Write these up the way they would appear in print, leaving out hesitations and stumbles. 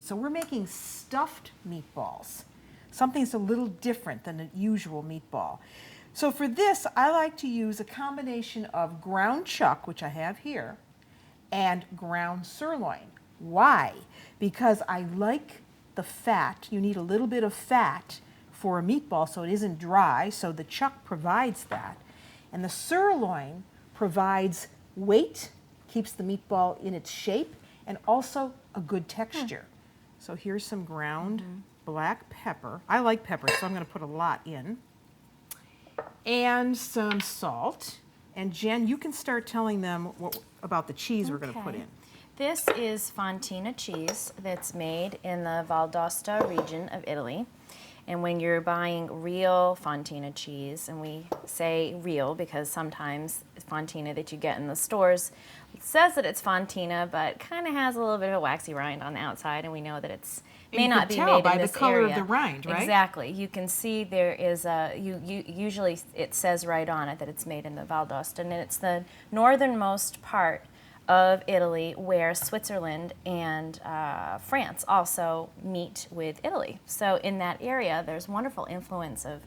So we're making stuffed meatballs. Something that's a little different than a usual meatball. So for this, I like to use a combination of ground chuck, which I have here, and ground sirloin. Why? Because I like the fat. You need a little bit of fat for a meatball so it isn't dry, so the chuck provides that. And the sirloin provides weight, keeps the meatball in its shape, and also a good texture. So here's some ground black pepper. I like pepper, so I'm going to put a lot in. And some salt. And Jen, you can start telling them about the cheese we're going to put in. This is fontina cheese that's made in the Val d'Aosta region of Italy. And when you're buying real fontina cheese, and we say real because sometimes fontina that you get in the stores, it says that it's fontina, but kind of has a little bit of a waxy rind on the outside, and we know that it's may not be made in this area. You can tell by the color of the rind, right? Exactly. You can see there is a, usually it says right on it that it's made in the Val d'Aosta, and it's the northernmost part of Italy where Switzerland and France also meet with Italy. So in that area, there's wonderful influence of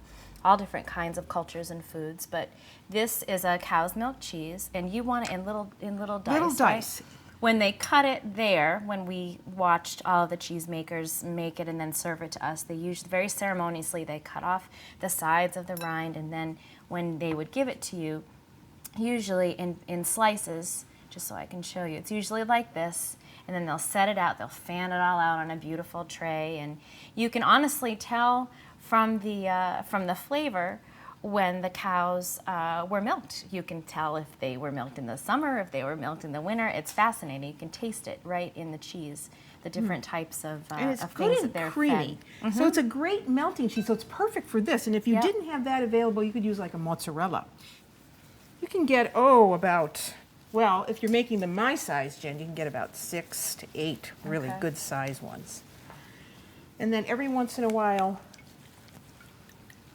all different kinds of cultures and foods, but this is a cow's milk cheese, and you want it in little dice. Little dice. Right? When they cut it there, when we watched all of the cheesemakers make it and then serve it to us, they usually, very ceremoniously, they cut off the sides of the rind, and then when they would give it to you, usually in slices, just so I can show you, it's usually like this, and then they'll set it out, they'll fan it all out on a beautiful tray, and you can honestly tell from the flavor when the cows were milked. You can tell if they were milked in the summer, if they were milked in the winter. It's fascinating. You can taste it right in the cheese, the different types of and it's of good things and that they're creamy. fed. So it's a great melting cheese, so it's perfect for this. And if you didn't have that available, you could use like a mozzarella. You can get, about, well, if you're making them my size, Jen, you can get about 6 to 8 really good size ones. And then every once in a while,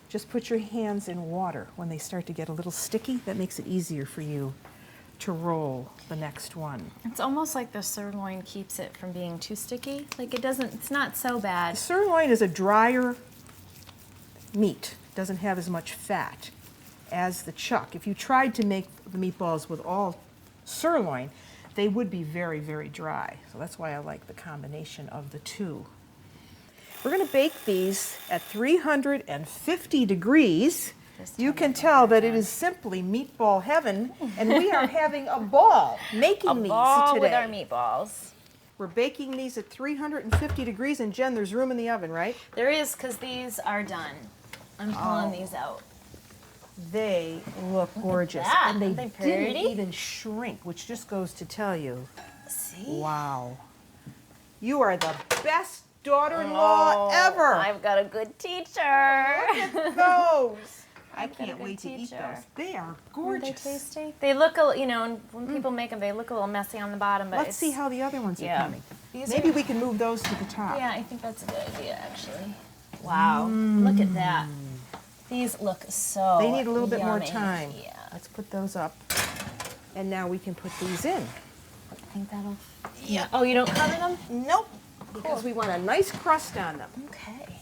just put your hands in water when they start to get a little sticky. That makes it easier for you to roll the next one. It's almost like the sirloin keeps it from being too sticky. Like it's not so bad. The sirloin is a drier meat. Doesn't have as much fat as the chuck. If you tried to make the meatballs with all sirloin, they would be very, very dry. So that's why I like the combination of the two. We're going to bake these at 350 degrees. You can tell that it is simply meatball heaven, and we are having a ball making these today. With our meatballs. We're baking these at 350 degrees, and Jen, there's room in the oven, right? There is, because these are done. I'm pulling these out. They look gorgeous. That. And they Aren't they pretty? didn't even shrink, which just goes to tell you. See? Wow. You are the best daughter-in-law ever. I've got a good teacher. Look at those. I I've got a can't good wait to eat teacher. those. They are Aren't gorgeous. they tasty? They look, when people make them, they look a little messy on the bottom. But Let's see how the other ones are coming. These Maybe are, we can move those to the top. Yeah, I think that's a good idea, actually. Wow, look at that. These look so They need a little bit more yummy. time. Yeah, Let's put those up. And now we can put these in. I think that'll. Yeah. Oh, you don't cover them? Nope. Because we want a nice crust on them. Okay.